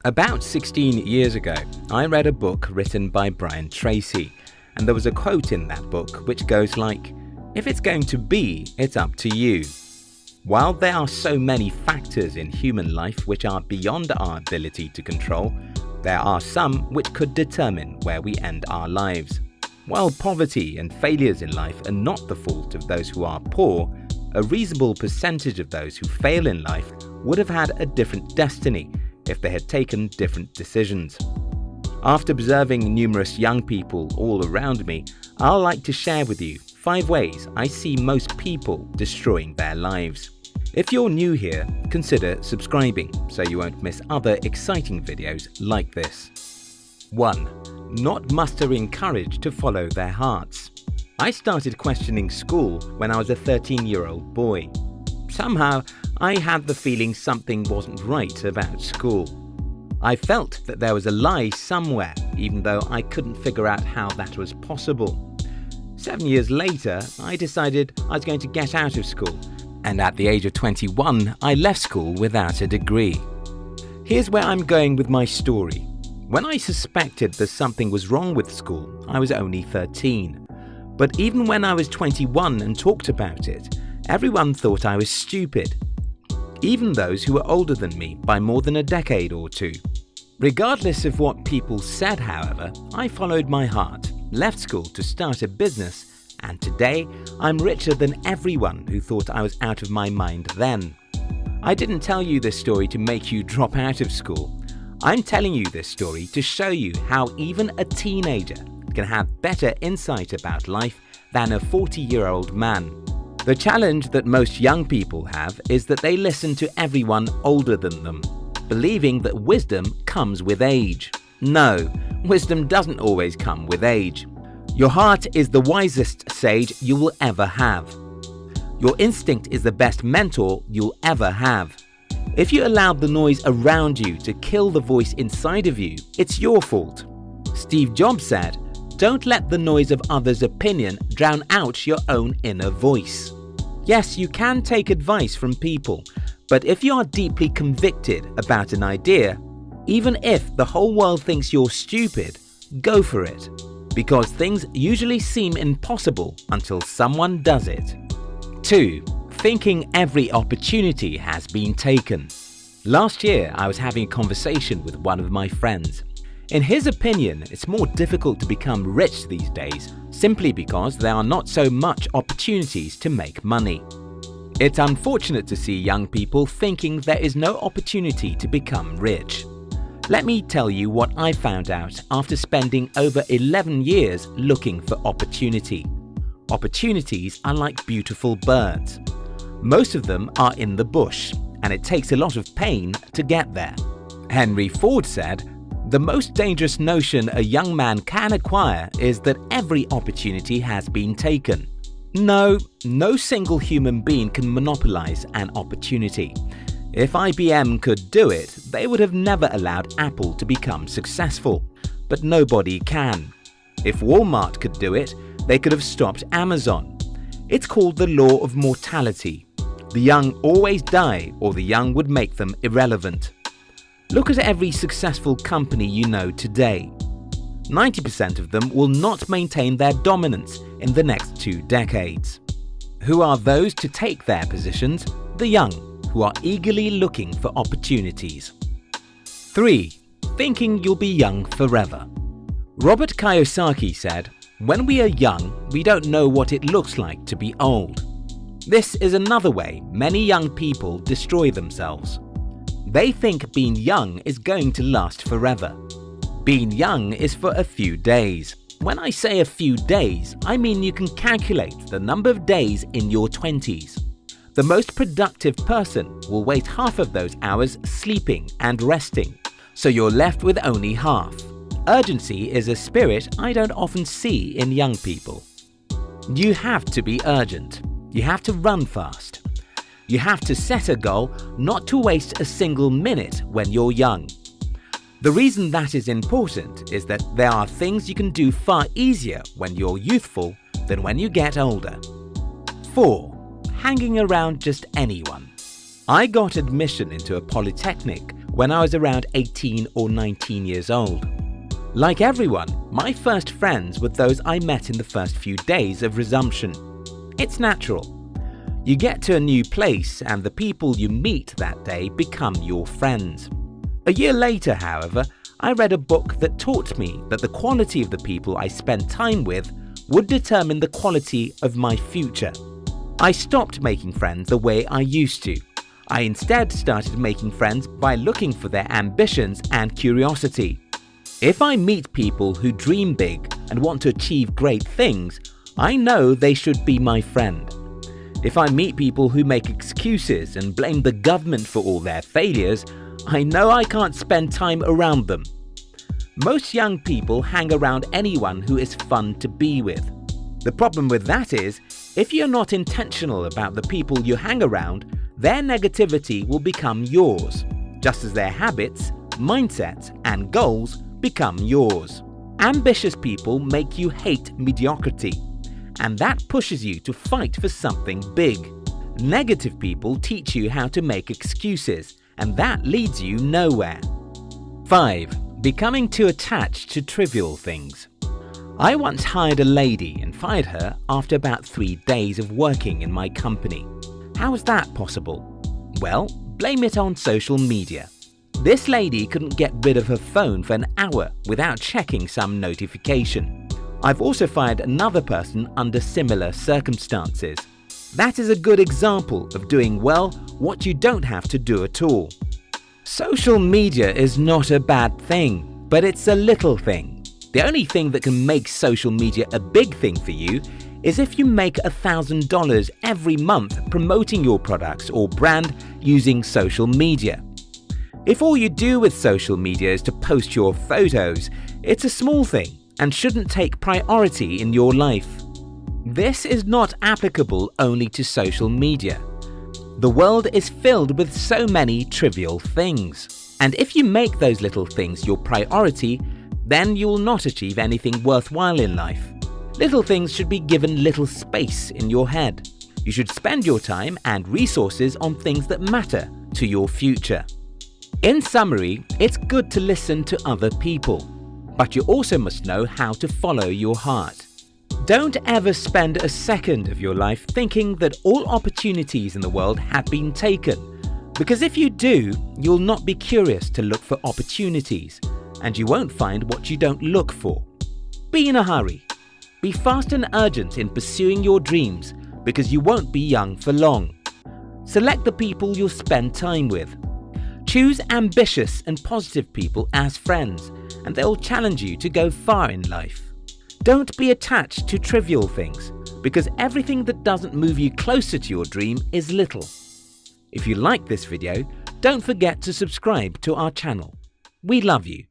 About 16 years ago, I read a book written by Brian Tracy, and there was a quote in that book which goes like, "If it's going to be, it's up to you." While there are so many factors in human life which are beyond our ability to control, there are some which could determine where we end our lives. While poverty and failures in life are not the fault of those who are poor, a reasonable percentage of those who fail in life would have had a different destiny if they had taken different decisions. After observing numerous young people all around me, I'd like to share with you 5 ways I see most people destroying their lives. If you're new here, consider subscribing so you won't miss other exciting videos like this. 1. Not mustering courage to follow their hearts. I started questioning school when I was a 13-year-old boy. Somehow, I had the feeling something wasn't right about school. I felt that there was a lie somewhere, even though I couldn't figure out how that was possible. 7 years later, I decided I was going to get out of school, and at the age of 21, I left school without a degree. Here's where I'm going with my story. When I suspected that something was wrong with school, I was only 13. But even when I was 21 and talked about it, everyone thought I was stupid. Even those who were older than me by more than a decade or two. Regardless of what people said, however, I followed my heart, left school to start a business, and today I'm richer than everyone who thought I was out of my mind then. I didn't tell you this story to make you drop out of school. I'm telling you this story to show you how even a teenager can have better insight about life than a 40-year-old man. The challenge that most young people have is that they listen to everyone older than them, believing that wisdom comes with age. No, wisdom doesn't always come with age. Your heart is the wisest sage you will ever have. Your instinct is the best mentor you'll ever have. If you allowed the noise around you to kill the voice inside of you, it's your fault. Steve Jobs said, "Don't let the noise of others' opinion drown out your own inner voice." Yes, you can take advice from people, but if you are deeply convicted about an idea, even if the whole world thinks you're stupid, go for it. Because things usually seem impossible until someone does it. 2. Thinking every opportunity has been taken. Last year, I was having a conversation with one of my friends. In his opinion, it's more difficult to become rich these days simply because there are not so much opportunities to make money. It's unfortunate to see young people thinking there is no opportunity to become rich. Let me tell you what I found out after spending over 11 years looking for opportunity. Opportunities are like beautiful birds. Most of them are in the bush, and it takes a lot of pain to get there. Henry Ford said, "The most dangerous notion a young man can acquire is that every opportunity has been taken." No single human being can monopolize an opportunity. If IBM could do it, they would have never allowed Apple to become successful. But nobody can. If Walmart could do it, they could have stopped Amazon. It's called the law of mortality. The young always die, or the young would make them irrelevant. Look at every successful company you know today. 90% of them will not maintain their dominance in the next 2 decades. Who are those to take their positions? The young, who are eagerly looking for opportunities. 3. Thinking you'll be young forever. Robert Kiyosaki said, "When we are young, we don't know what it looks like to be old." This is another way many young people destroy themselves. They think being young is going to last forever. Being young is for a few days. When I say a few days, I mean you can calculate the number of days in your 20s. The most productive person will waste half of those hours sleeping and resting, so you're left with only half. Urgency is a spirit I don't often see in young people. You have to be urgent. You have to run fast. You have to set a goal not to waste a single minute when you're young. The reason that is important is that there are things you can do far easier when you're youthful than when you get older. 4. Hanging around just anyone. I got admission into a polytechnic when I was around 18 or 19 years old. Like everyone, my first friends were those I met in the first few days of resumption. It's natural. You get to a new place and the people you meet that day become your friends. A year later, however, I read a book that taught me that the quality of the people I spent time with would determine the quality of my future. I stopped making friends the way I used to. I instead started making friends by looking for their ambitions and curiosity. If I meet people who dream big and want to achieve great things, I know they should be my friend. If I meet people who make excuses and blame the government for all their failures, I know I can't spend time around them. Most young people hang around anyone who is fun to be with. The problem with that is, if you're not intentional about the people you hang around, their negativity will become yours, just as their habits, mindsets, and goals become yours. Ambitious people make you hate mediocrity, and that pushes you to fight for something big. Negative people teach you how to make excuses, and that leads you nowhere. 5. Becoming too attached to trivial things. I once hired a lady and fired her after about 3 days of working in my company. How was that possible? Well, blame it on social media. This lady couldn't get rid of her phone for an hour without checking some notification. I've also fired another person under similar circumstances. That is a good example of doing well what you don't have to do at all. Social media is not a bad thing, but it's a little thing. The only thing that can make social media a big thing for you is if you make $1,000 every month promoting your products or brand using social media. If all you do with social media is to post your photos, it's a small thing and shouldn't take priority in your life. This is not applicable only to social media. The world is filled with so many trivial things, and if you make those little things your priority, then you will not achieve anything worthwhile in life. Little things should be given little space in your head. You should spend your time and resources on things that matter to your future. In summary, it's good to listen to other people, but you also must know how to follow your heart. Don't ever spend a second of your life thinking that all opportunities in the world have been taken, because if you do, you'll not be curious to look for opportunities, and you won't find what you don't look for. Be in a hurry. Be fast and urgent in pursuing your dreams, because you won't be young for long. Select the people you'll spend time with. Choose ambitious and positive people as friends, and they'll challenge you to go far in life. Don't be attached to trivial things, because everything that doesn't move you closer to your dream is little. If you like this video, don't forget to subscribe to our channel. We love you.